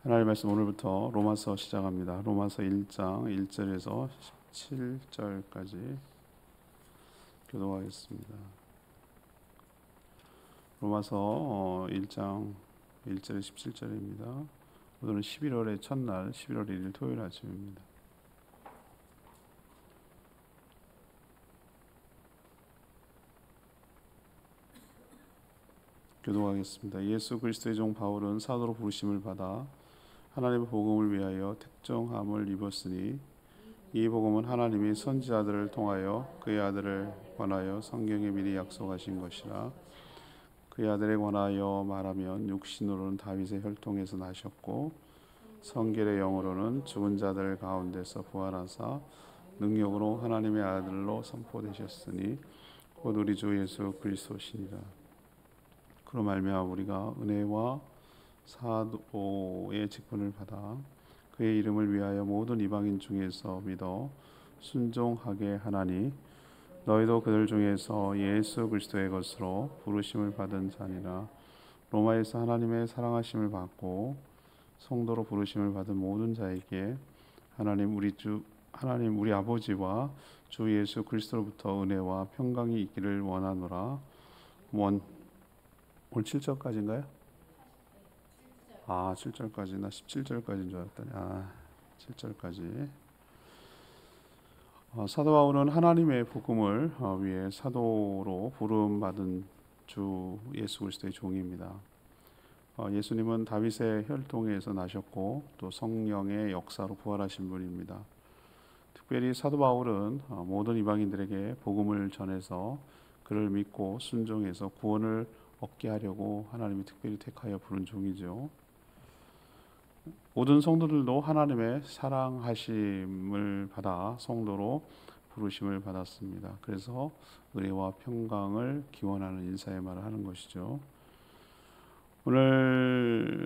하나님의 말씀 오늘부터 로마서 시작합니다. 로마서 1장 1절에서 17절까지 교독하겠습니다. 로마서 1장 1절에 17절입니다. 오늘은 11월의 첫날 11월 1일 토요일 아침입니다. 교독하겠습니다. 예수 그리스도의 종 바울은 사도로 부르심을 받아 하나님의 복음을 위하여 택정함을 입었으니 이 복음은 하나님이 선지자들을 통하여 그의 아들을 관하여 성경에 미리 약속하신 것이라. 그의 아들에 관하여 말하면 육신으로는 다윗의 혈통에서 나셨고 성결의 영으로는 죽은 자들 가운데서 부활하사 능력으로 하나님의 아들로 선포되셨으니 곧 우리 주 예수 그리스도시니라. 그로 말미암아 우리가 은혜와 사도의 직분을 받아 그의 이름을 위하여 모든 이방인 중에서 믿어 순종하게 하나니 너희도 그들 중에서 예수 그리스도의 것으로 부르심을 받은 자니라. 로마에서 하나님의 사랑하심을 받고 성도로 부르심을 받은 모든 자에게 하나님 우리 아버지와 주 예수 그리스도로부터 은혜와 평강이 있기를 원하노라. 오늘 7절까지인가요? 7절까지. 나 17절까지인 줄 알았더니 7절까지. 사도 바울은 하나님의 복음을 위해 사도로 부름받은 주 예수 그리스도의 종입니다. 예수님은 다윗의 혈통에서 나셨고 또 성령의 역사로 부활하신 분입니다. 특별히 사도 바울은 모든 이방인들에게 복음을 전해서 그를 믿고 순종해서 구원을 얻게 하려고 하나님이 특별히 택하여 부른 종이죠. 모든 성도들도 하나님의 사랑하심을 받아 성도로 부르심을 받았습니다. 그래서 은혜와 평강을 기원하는 인사의 말을 하는 것이죠. 오늘의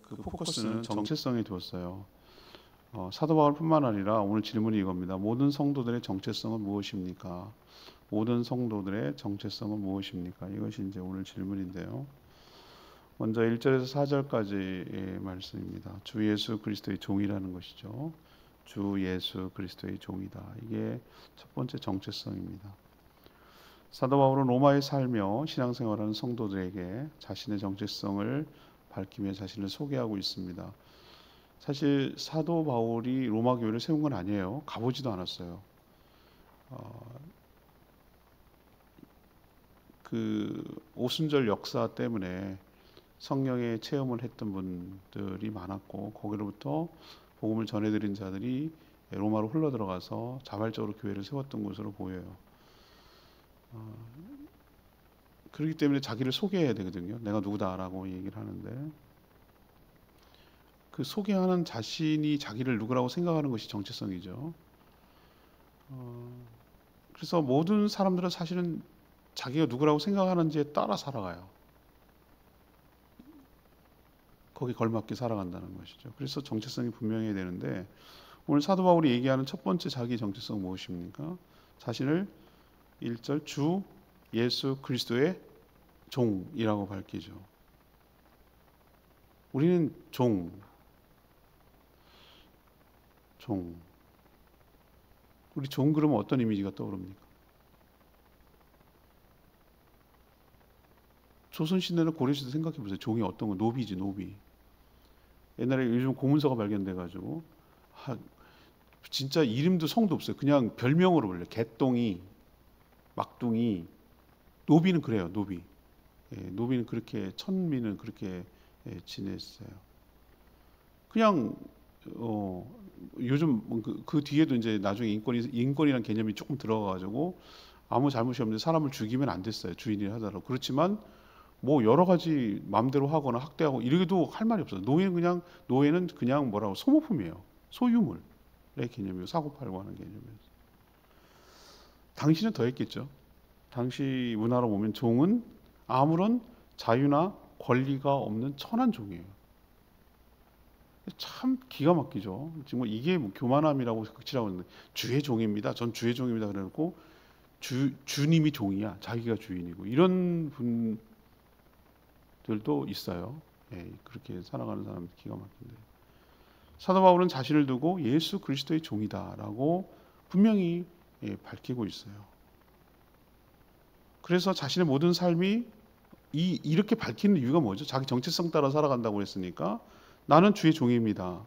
그 포커스는 정체성에 두었어요. 사도 바울뿐만 아니라 오늘 질문이 이겁니다. 모든 성도들의 정체성은 무엇입니까? 모든 성도들의 정체성은 무엇입니까? 이것이 이제 오늘 질문인데요. 먼저 1절에서 4절까지의 말씀입니다. 주 예수 그리스도의 종이라는 것이죠. 주 예수 그리스도의 종이다. 이게 첫 번째 정체성입니다. 사도 바울은 로마에 살며 신앙생활하는 성도들에게 자신의 정체성을 밝히며 자신을 소개하고 있습니다. 사실 사도 바울이 로마 교회를 세운 건 아니에요. 가보지도 않았어요. 그 오순절 역사 때문에 성령의 체험을 했던 분들이 많았고 거기로부터 복음을 전해드린 자들이 로마로 흘러들어가서 자발적으로 교회를 세웠던 것으로 보여요. 그렇기 때문에 자기를 소개해야 되거든요. 내가 누구다라고 얘기를 하는데 그 소개하는 자신이 자기를 누구라고 생각하는 것이 정체성이죠. 그래서 모든 사람들은 사실은 자기가 누구라고 생각하는지에 따라 살아가요. 거기 걸맞게 살아간다는 것이죠. 그래서 정체성이 분명해야 되는데 오늘 사도 바울이 얘기하는 첫 번째 자기 정체성 무엇입니까? 자신을 1절 주 예수 그리스도의 종이라고 밝히죠. 우리는 종. 우리 종 그러면 어떤 이미지가 떠오릅니까? 조선시대나 고려시대 생각해 보세요. 종이 어떤 거? 노비지, 노비. 옛날에 요즘 고문서가 발견돼가지고 진짜 이름도 성도 없어요. 그냥 별명으로 불러요. 개똥이, 막둥이. 노비는 그래요. 노비. 노비는 그렇게 천민은 그렇게 지냈어요. 그냥 요즘 그 뒤에도 이제 나중에 인권이라는 개념이 조금 들어가가지고 아무 잘못이 없는데 사람을 죽이면 안 됐어요. 주인이 하더라도. 그렇지만 뭐 여러 가지 마음대로 하거나 학대하고 이러기도 할 말이 없어요. 노예는 그냥 뭐라고 소모품이에요. 소유물의 개념이에요. 사고 팔고 하는 개념이에요. 당시는 더 했겠죠. 당시 문화로 보면 종은 아무런 자유나 권리가 없는 천한 종이에요. 참 기가 막히죠. 지금 이게 뭐 교만함이라고 극치라고 하는데 주의 종입니다. 전 주의 종입니다. 그래놓고 주님이 종이야. 자기가 주인이고 이런 분들도 있어요. 그렇게 살아가는 사람 기가 막힌데, 사도 바울은 자신을 두고 예수 그리스도의 종이다라고 분명히 밝히고 있어요. 그래서 자신의 모든 삶이 이렇게 밝히는 이유가 뭐죠? 자기 정체성 따라 살아간다고 했으니까 나는 주의 종입니다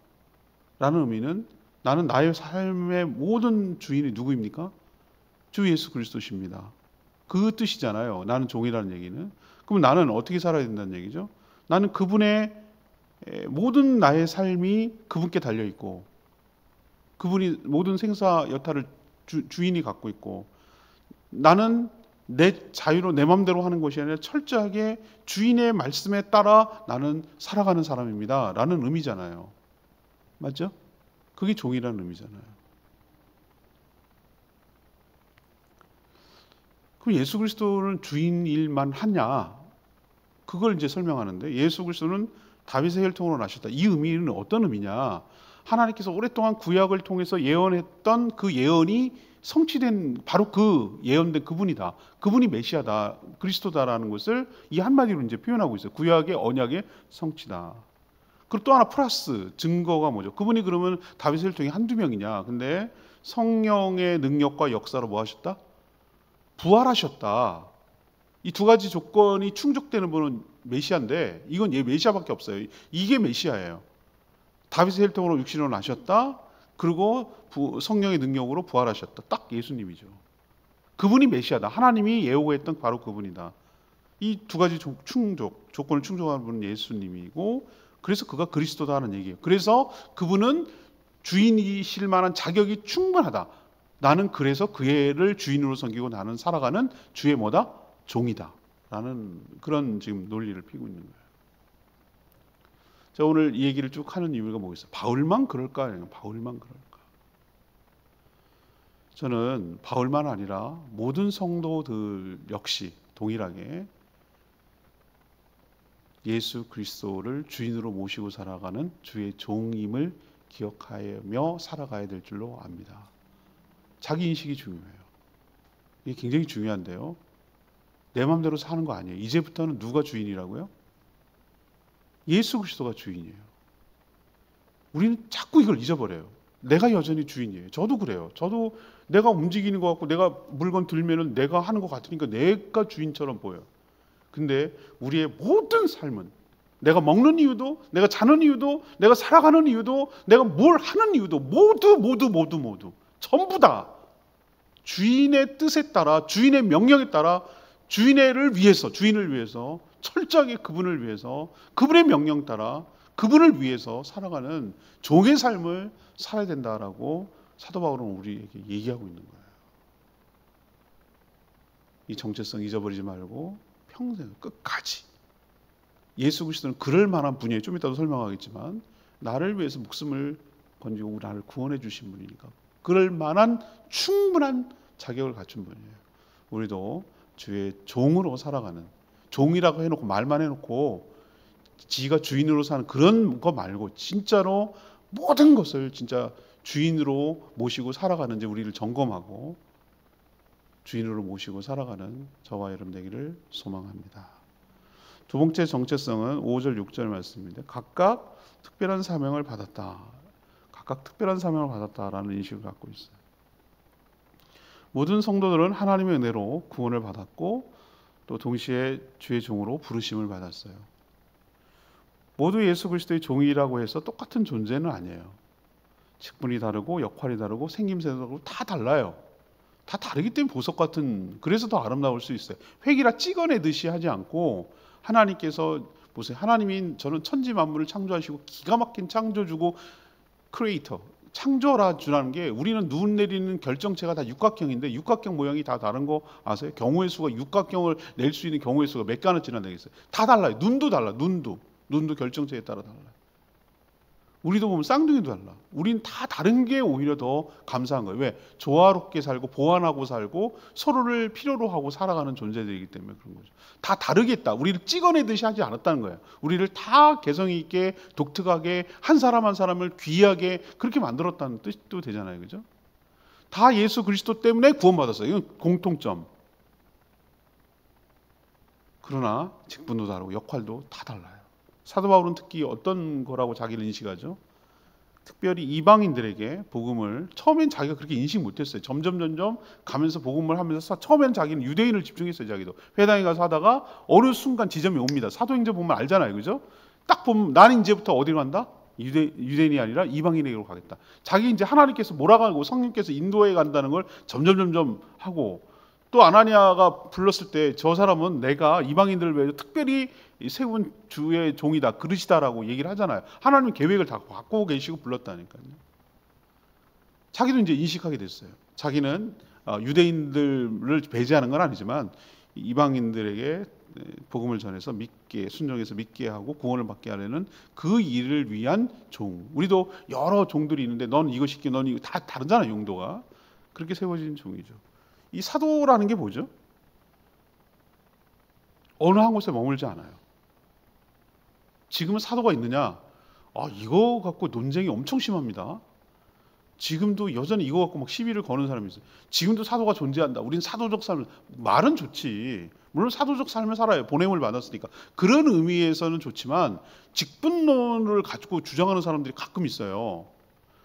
라는 의미는 나는 나의 삶의 모든 주인이 누구입니까? 주 예수 그리스도십니다. 그 뜻이잖아요. 나는 종이라는 얘기는. 그럼 나는 어떻게 살아야 된다는 얘기죠? 나는 그분의 모든 나의 삶이 그분께 달려있고, 그분이 모든 생사 여타를 주인이 갖고 있고, 나는 내 자유로 내 마음대로 하는 것이 아니라 철저하게 주인의 말씀에 따라 나는 살아가는 사람입니다 라는 의미잖아요. 맞죠? 그게 종이라는 의미잖아요. 그럼 예수 그리스도는 주인일만 하냐? 그걸 이제 설명하는데, 예수 그리스도는 다윗의 혈통으로 나셨다. 이 의미는 어떤 의미냐? 하나님께서 오랫동안 구약을 통해서 예언했던 그 예언이 성취된 바로 그 예언된 그분이다. 그분이 메시아다. 그리스도다라는 것을 이 한마디로 이제 표현하고 있어요. 구약의 언약의 성취다. 그리고 또 하나 플러스 증거가 뭐죠? 그분이 그러면 다윗의 혈통이 한두 명이냐? 근데 성령의 능력과 역사로 뭐 하셨다? 부활하셨다. 이 두 가지 조건이 충족되는 분은 메시아인데, 이건 얘 메시아밖에 없어요. 이게 메시아예요. 다윗의 혈통으로 육신으로 나셨다. 그리고 성령의 능력으로 부활하셨다. 딱 예수님이죠. 그분이 메시아다. 하나님이 예고했던 바로 그분이다. 이 두 가지 조건을 충족하는 분은 예수님이고, 그래서 그가 그리스도다는 얘기예요. 그래서 그분은 주인이실 만한 자격이 충분하다. 나는 그래서 그를 주인으로 섬기고 나는 살아가는 주의 뭐다? 종이다 라는 그런 지금 논리를 피고 있는 거예요. 자, 오늘 이 얘기를 쭉 하는 이유가 뭐겠어요? 바울만 그럴까? 바울만 그럴까? 저는 바울만 아니라 모든 성도들 역시 동일하게 예수 그리스도를 주인으로 모시고 살아가는 주의 종임을 기억하며 살아가야 될 줄로 압니다. 자기 인식이 중요해요. 이게 굉장히 중요한데요. 내 마음대로 사는 거 아니에요. 이제부터는 누가 주인이라고요? 예수 그리스도가 주인이에요. 우리는 자꾸 이걸 잊어버려요. 내가 여전히 주인이에요. 저도 그래요. 저도 내가 움직이는 것 같고 내가 물건 들면은 내가 하는 것 같으니까 내가 주인처럼 보여요. 근데 우리의 모든 삶은, 내가 먹는 이유도, 내가 자는 이유도, 내가 살아가는 이유도, 내가 뭘 하는 이유도 모두 전부 다 주인의 뜻에 따라, 주인의 명령에 따라 주인을 위해서 철저하게 그분을 위해서, 그분의 명령 따라 그분을 위해서 살아가는 종의 삶을 살아야 된다라고 사도 바울은 우리에게 얘기하고 있는 거예요. 이 정체성 잊어버리지 말고 평생 끝까지 예수 그리스도는 그럴 만한 분이에요. 좀 이따도 설명하겠지만 나를 위해서 목숨을 건지고 나를 구원해 주신 분이니까 그럴 만한 충분한 자격을 갖춘 분이에요. 우리도 주의 종으로 살아가는, 종이라고 해놓고 말만 해놓고 지가 주인으로 사는 그런 거 말고 진짜로 모든 것을 진짜 주인으로 모시고 살아가는지 우리를 점검하고 주인으로 모시고 살아가는 저와 여러분 되기를 소망합니다. 두 번째 정체성은 5절 6절 말씀입니다. 각각 특별한 사명을 받았다. 각각 특별한 사명을 받았다라는 인식을 갖고 있어요. 모든 성도들은 하나님의 은혜로 구원을 받았고 또 동시에 주의 종으로 부르심을 받았어요. 모두 예수 그리스도의 종이라고 해서 똑같은 존재는 아니에요. 직분이 다르고 역할이 다르고 생김새도 다르고 다 달라요. 다 다르기 때문에 보석 같은, 그래서 더 아름다울 수 있어요. 획이라 찍어내듯이 하지 않고 하나님께서 보세요. 하나님이 저는 천지 만물을 창조하시고 기가 막힌 창조주고 크리에이터, 창조라주라는 게, 우리는 눈 내리는 결정체가 다 육각형인데 육각형 모양이 다 다른 거 아세요? 경우의 수가, 육각형을 낼 수 있는 경우의 수가 몇 가지나 되겠어요? 다 달라요. 눈도 달라. 눈도 결정체에 따라 달라요. 우리도 보면 쌍둥이도 달라. 우린 다 다른 게 오히려 더 감사한 거예요. 왜? 조화롭게 살고 보완하고 살고 서로를 필요로 하고 살아가는 존재들이기 때문에 그런 거죠. 다 다르겠다. 우리를 찍어내듯이 하지 않았다는 거예요. 우리를 다 개성이 있게 독특하게 한 사람 한 사람을 귀하게 그렇게 만들었다는 뜻도 되잖아요. 그죠? 다 예수 그리스도 때문에 구원받았어요. 이건 공통점. 그러나 직분도 다르고 역할도 다 달라요. 사도 바울은 특히 어떤 거라고 자기를 인식하죠? 특별히 이방인들에게 복음을 처음엔 자기가 그렇게 인식 못했어요. 점점 가면서 복음을 하면서 처음엔 자기는 유대인을 집중했어요. 자기도 회당에 가서 하다가 어느 순간 지점이 옵니다. 사도행전 보면 알잖아요, 그죠? 딱 보면 나는 이제부터 어디로 간다? 유대인이 아니라 이방인에게로 가겠다. 자기 이제 하나님께서 몰아가고 성령께서 인도해 간다는 걸 점점 하고, 또 아나니아가 불렀을 때 저 사람은 내가 이방인들을 위해서 특별히 세운 주의 종이다, 그릇이다라고 얘기를 하잖아요. 하나님 계획을 다 갖고 계시고 불렀다니까요. 자기도 이제 인식하게 됐어요. 자기는 유대인들을 배제하는 건 아니지만 이방인들에게 복음을 전해서 믿게, 순종해서 믿게 하고 구원을 받게 하려는 그 일을 위한 종. 우리도 여러 종들이 있는데 넌 이거 시켜, 넌 이거 다 다르잖아요, 용도가. 그렇게 세워진 종이죠. 이 사도라는 게 뭐죠? 어느 한 곳에 머물지 않아요. 지금은 사도가 있느냐? 이거 갖고 논쟁이 엄청 심합니다. 지금도 여전히 이거 갖고 막 시비를 거는 사람이 있어요. 지금도 사도가 존재한다. 우린 사도적 삶을, 말은 좋지. 물론 사도적 삶을 살아요. 보냄을 받았으니까. 그런 의미에서는 좋지만 직분론을 가지고 주장하는 사람들이 가끔 있어요.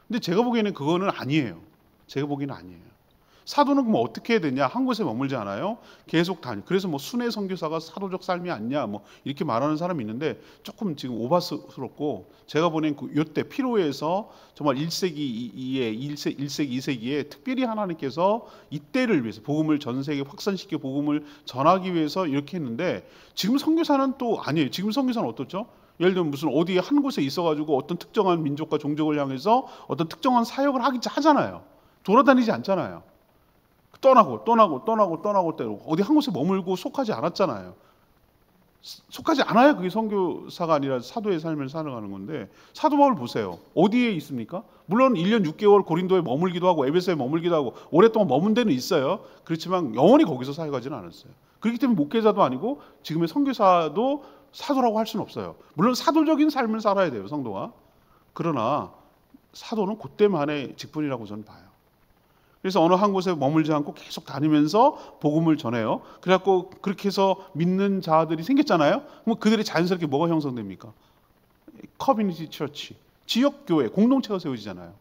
근데 제가 보기에는 그거는 아니에요. 제가 보기에는 아니에요. 사도는 그럼 어떻게 해야 되냐? 한 곳에 머물지 않아요. 계속 다니. 그래서 뭐 순회 선교사가 사도적 삶이 아니냐? 뭐 이렇게 말하는 사람이 있는데 조금 지금 오바스럽고, 제가 보낸 그 요때 피로에서 정말 1세기 이에 1세기 2세기에 특별히 하나님께서 이때를 위해서 복음을 전 세계에 확산시켜 복음을 전하기 위해서 이렇게 했는데, 지금 선교사는 또 아니에요. 지금 선교사는 어떻죠? 예를 들면 무슨 어디 한 곳에 있어가지고 어떤 특정한 민족과 종족을 향해서 어떤 특정한 사역을 하잖아요. 돌아다니지 않잖아요. 떠나고 때로 어디 한 곳에 머물고 속하지 않았잖아요. 속하지 않아야 그게 선교사가 아니라 사도의 삶을 살아가는 건데, 사도 바울 보세요. 어디에 있습니까? 물론 1년 6개월 고린도에 머물기도 하고 에베소에 머물기도 하고 오랫동안 머문 데는 있어요. 그렇지만 영원히 거기서 사역하지는 않았어요. 그렇기 때문에 목회자도 아니고 지금의 선교사도 사도라고 할 수는 없어요. 물론 사도적인 삶을 살아야 돼요, 성도가. 그러나 사도는 그때만의 직분이라고 저는 봐요. 그래서 어느 한 곳에 머물지 않고 계속 다니면서 복음을 전해요. 그래갖고 그렇게 해서 믿는 자들이 생겼잖아요. 그럼 그들이 자연스럽게 뭐가 형성됩니까? 커뮤니티 처치, 지역 교회, 공동체가 세워지잖아요.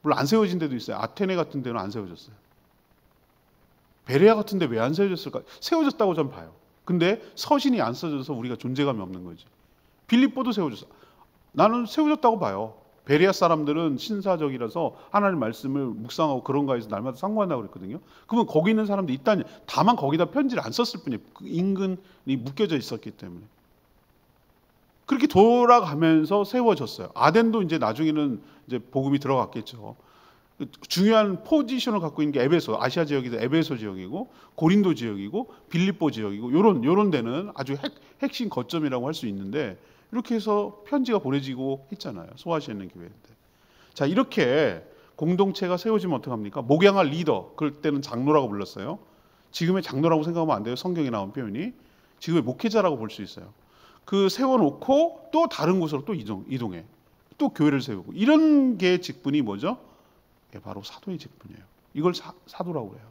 물론 안 세워진 데도 있어요. 아테네 같은 데는 안 세워졌어요. 베레아 같은 데 왜 안 세워졌을까? 세워졌다고 저는 봐요. 근데 서신이 안 써져서 우리가 존재감이 없는 거지. 빌립보도 세워졌어. 나는 세워졌다고 봐요. 베레아 사람들은 신사적이라서 하나님 말씀을 묵상하고 그런가 해서 날마다 상고한다고 그랬거든요. 그러면 거기 있는 사람들이 있다니, 다만 거기다 편지를 안 썼을 뿐이에요. 그 인근이 묶여져 있었기 때문에. 그렇게 돌아가면서 세워졌어요. 아덴도 이제 나중에는 이제 복음이 들어갔겠죠. 중요한 포지션을 갖고 있는 게 에베소, 아시아 지역에서 에베소 지역이고 고린도 지역이고 빌립보 지역이고 요런 데는 아주 핵심 거점이라고 할 수 있는데, 이렇게 해서 편지가 보내지고 했잖아요. 소아시아 있는 교회인데. 자, 이렇게 공동체가 세워지면 어떡합니까? 목양할 리더, 그럴 때는 장로라고 불렀어요. 지금의 장로라고 생각하면 안 돼요. 성경에 나온 표현이. 지금의 목회자라고 볼 수 있어요. 그 세워놓고 또 다른 곳으로 또 이동해. 또 교회를 세우고. 이런 게 직분이 뭐죠? 바로 사도의 직분이에요. 이걸 사도라고 해요.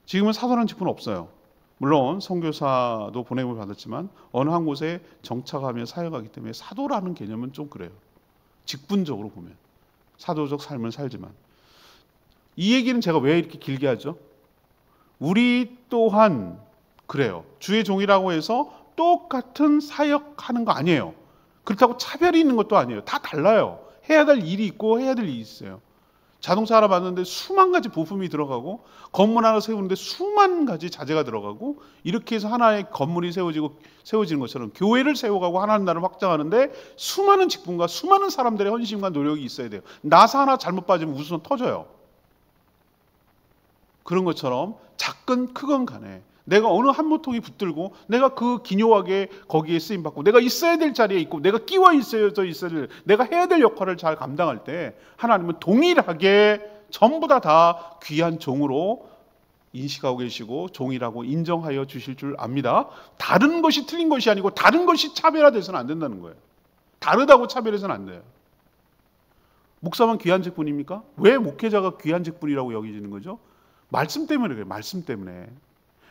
지금은 사도라는 직분은 없어요. 물론 선교사도 보냄을 받았지만 어느 한 곳에 정착하며 사역하기 때문에 사도라는 개념은 좀 그래요. 직분적으로 보면 사도적 삶을 살지만, 이 얘기는 제가 왜 이렇게 길게 하죠? 우리 또한 그래요. 주의 종이라고 해서 똑같은 사역하는 거 아니에요. 그렇다고 차별이 있는 것도 아니에요. 다 달라요. 해야 될 일이 있고 해야 될 일이 있어요. 자동차 하나 만드는데 수만 가지 부품이 들어가고, 건물 하나 세우는데 수만 가지 자재가 들어가고, 이렇게 해서 하나의 건물이 세워지는 것처럼 교회를 세워가고 하나님 나라를 확장하는데 수많은 직분과 수많은 사람들의 헌신과 노력이 있어야 돼요. 나사 하나 잘못 빠지면 우선 터져요. 그런 것처럼 작건 크건 간에 내가 어느 한 모통이 붙들고 내가 그 기묘하게 거기에 쓰임받고 내가 있어야 될 자리에 있고 내가 끼워 있어야 될, 내가 해야 될 역할을 잘 감당할 때 하나님은 동일하게 전부 다 귀한 종으로 인식하고 계시고 종이라고 인정하여 주실 줄 압니다. 다른 것이 틀린 것이 아니고 다른 것이 차별화돼서는 안 된다는 거예요. 다르다고 차별해서는 안 돼요. 목사만 귀한 직분입니까? 왜 목회자가 귀한 직분이라고 여기지는 거죠? 말씀 때문에 그래요. 말씀 때문에.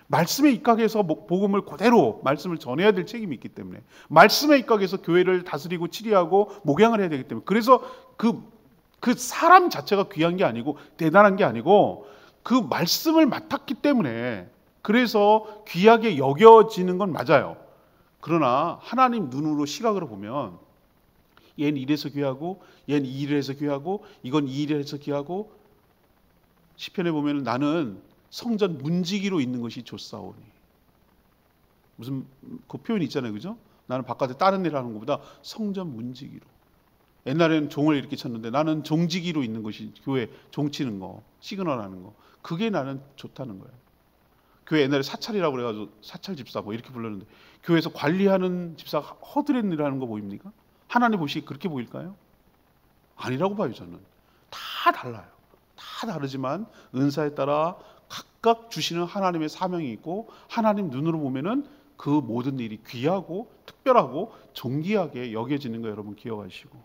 말씀에 입각해서 복음을 그대로 말씀을 전해야 될 책임이 있기 때문에, 말씀에 입각해서 교회를 다스리고 치리하고 목양을 해야 되기 때문에, 그래서 그 사람 자체가 귀한 게 아니고 대단한 게 아니고 그 말씀을 맡았기 때문에 그래서 귀하게 여겨지는 건 맞아요. 그러나 하나님 눈으로 시각으로 보면 얘는 이래서 귀하고 얘는 이 일을 해서 귀하고 이건 이 일을 해서 귀하고, 시편에 보면 나는 성전 문지기로 있는 것이 좋사오니, 무슨 그 표현이 있잖아요, 그죠? 나는 바깥에 다른 일을 하는 것보다 성전 문지기로. 옛날에는 종을 이렇게 쳤는데 나는 종지기로 있는 것이, 교회 종치는 거, 시그널하는 거, 그게 나는 좋다는 거예요. 교회 옛날에 사찰이라고 그래가지고 사찰 집사 뭐 이렇게 불렀는데, 교회에서 관리하는 집사가 허드렛 일하는 거 보입니까? 하나님 보시기에 그렇게 보일까요? 아니라고 봐요. 저는 다 달라요. 다 다르지만 은사에 따라 각각 주시는 하나님의 사명이 있고, 하나님 눈으로 보면은 그 모든 일이 귀하고 특별하고 존귀하게 여겨지는 거 여러분 기억하시고,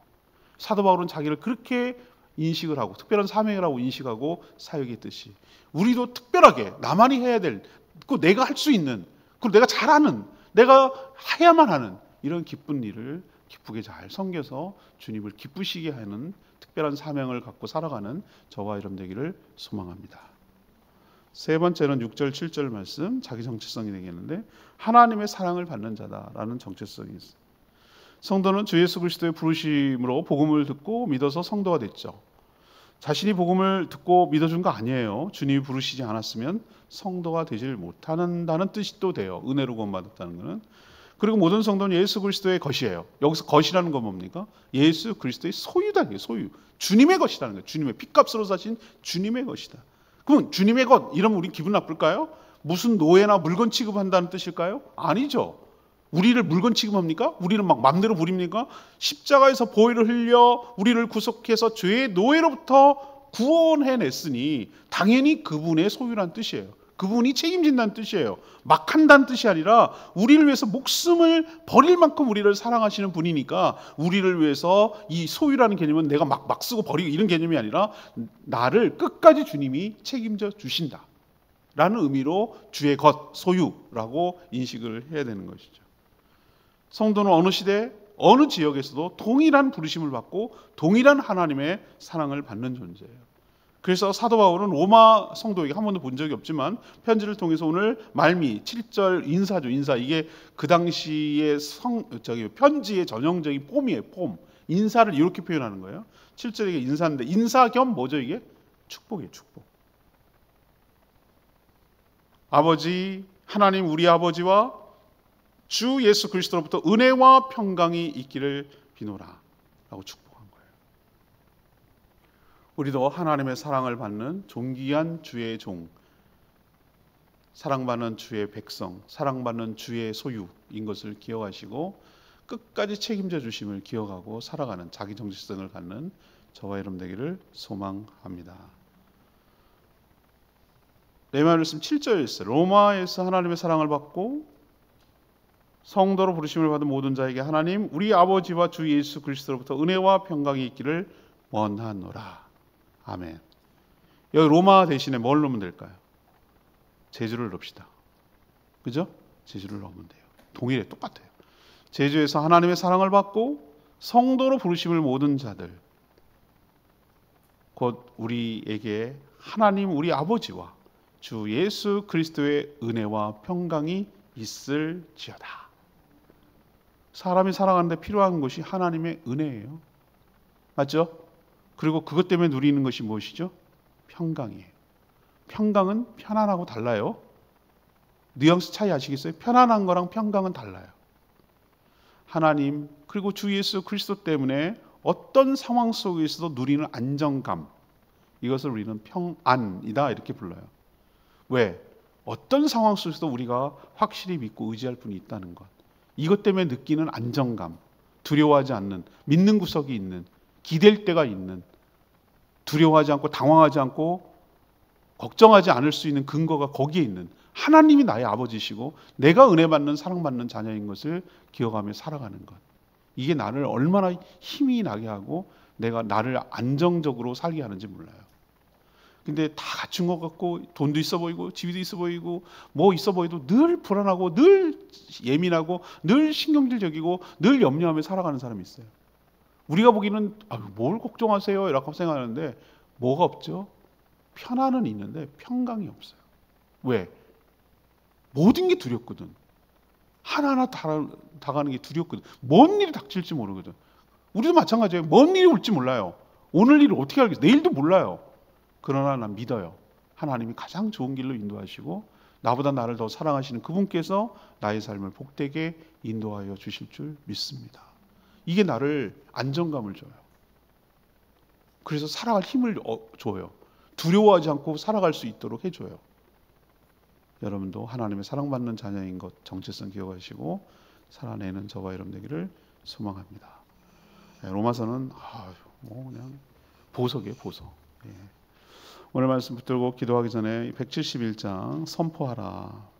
사도 바울은 자기를 그렇게 인식을 하고 특별한 사명이라고 인식하고 사역했듯이 우리도 특별하게 나만이 해야 될, 그 내가 할 수 있는, 그리고 내가 잘하는, 내가 해야만 하는 이런 기쁜 일을 기쁘게 잘 섬겨서 주님을 기쁘시게 하는 특별한 사명을 갖고 살아가는 저와 여러분 되기를 소망합니다. 세 번째는 6절 7절 말씀, 자기 정체성이 되겠는데, 하나님의 사랑을 받는 자다라는 정체성이 있어요. 성도는 주 예수 그리스도의 부르심으로 복음을 듣고 믿어서 성도가 됐죠. 자신이 복음을 듣고 믿어준 거 아니에요. 주님이 부르시지 않았으면 성도가 되질 못한다는 뜻이 또 돼요. 은혜로 구원받았다는 것은. 그리고 모든 성도는 예수 그리스도의 것이에요. 여기서 것이라는 건 뭡니까? 예수 그리스도의 소유다. 소유. 주님의 것이라는 거예요. 주님의 핏값으로 사신 주님의 것이다. 그럼 주님의 것 이러면 우리 기분 나쁠까요? 무슨 노예나 물건 취급한다는 뜻일까요? 아니죠. 우리를 물건 취급합니까? 우리를 막 맘대로 부립니까? 십자가에서 보혈을 흘려 우리를 구속해서 죄의 노예로부터 구원해냈으니 당연히 그분의 소유란 뜻이에요. 그분이 책임진다는 뜻이에요. 막 한다는 뜻이 아니라 우리를 위해서 목숨을 버릴 만큼 우리를 사랑하시는 분이니까, 우리를 위해서 이 소유라는 개념은 내가 막 쓰고 버리고 이런 개념이 아니라 나를 끝까지 주님이 책임져 주신다 라는 의미로 주의 것, 소유라고 인식을 해야 되는 것이죠. 성도는 어느 시대, 어느 지역에서도 동일한 부르심을 받고 동일한 하나님의 사랑을 받는 존재예요. 그래서 사도 바울은 로마 성도에게 한 번도 본 적이 없지만 편지를 통해서 오늘 말미 7절 인사죠. 인사. 이게 그 당시의 편지의 전형적인 폼이에요. 폼. 인사를 이렇게 표현하는 거예요. 7절에 인사인데, 인사 겸 뭐죠 이게? 축복이에요. 축복. 아버지 하나님 우리 아버지와 주 예수 그리스도로부터 은혜와 평강이 있기를 비노라 라고 축복한 거예요. 우리도 하나님의 사랑을 받는 존귀한 주의 종, 사랑받는 주의 백성, 사랑받는 주의 소유인 것을 기억하시고 끝까지 책임져 주심을 기억하고 살아가는 자기 정체성을 갖는 저와 여러분 되기를 소망합니다. 레위기 말씀 7절에 있어요. 로마에서 하나님의 사랑을 받고 성도로 부르심을 받은 모든 자에게 하나님 우리 아버지와 주 예수 그리스도로부터 은혜와 평강이 있기를 원하노라. 아멘. 여기 로마 대신에 뭘 넣으면 될까요? 제주를 넣읍시다. 그죠? 제주를 넣으면 돼요. 동일해, 똑같아요. 제주에서 하나님의 사랑을 받고 성도로 부르심을 모든 자들, 곧 우리에게 하나님 우리 아버지와 주 예수 그리스도의 은혜와 평강이 있을지어다. 사람이 살아가는데 필요한 것이 하나님의 은혜예요. 맞죠? 그리고 그것 때문에 누리는 것이 무엇이죠? 평강이에요. 평강은 편안하고 달라요. 뉘앙스 차이 아시겠어요? 편안한 거랑 평강은 달라요. 하나님 그리고 주 예수 그리스도 때문에 어떤 상황 속에서도 누리는 안정감, 이것을 우리는 평안이다 이렇게 불러요. 왜? 어떤 상황 속에서도 우리가 확실히 믿고 의지할 분이 있다는 것, 이것 때문에 느끼는 안정감, 두려워하지 않는, 믿는 구석이 있는, 기댈 때가 있는, 두려워하지 않고 당황하지 않고 걱정하지 않을 수 있는 근거가 거기에 있는 하나님이 나의 아버지시고 내가 은혜 받는 사랑받는 자녀인 것을 기억하며 살아가는 것, 이게 나를 얼마나 힘이 나게 하고 내가 나를 안정적으로 살게 하는지 몰라요. 근데 다 갖춘 것 같고 돈도 있어 보이고 집도 있어 보이고 뭐 있어 보여도 늘 불안하고 늘 예민하고 늘 신경질적이고 늘 염려하며 살아가는 사람이 있어요. 우리가 보기에는 뭘 걱정하세요? 이라고 생각하는데 뭐가 없죠? 편안은 있는데 평강이 없어요. 왜? 모든 게 두렵거든. 하나하나 다가는 게 두렵거든. 뭔 일이 닥칠지 모르거든. 우리도 마찬가지예요. 뭔 일이 올지 몰라요. 오늘 일을 어떻게 알겠어요? 내일도 몰라요. 그러나 난 믿어요. 하나님이 가장 좋은 길로 인도하시고 나보다 나를 더 사랑하시는 그분께서 나의 삶을 복되게 인도하여 주실 줄 믿습니다. 이게 나를 안정감을 줘요. 그래서 살아갈 힘을 줘요. 두려워하지 않고 살아갈 수 있도록 해줘요. 여러분도 하나님의 사랑받는 자녀인 것 정체성 기억하시고 살아내는 저와 여러분 되기를 소망합니다. 로마서는 그냥 보석이에요, 보석. 오늘 말씀 붙들고 기도하기 전에 171장 선포하라.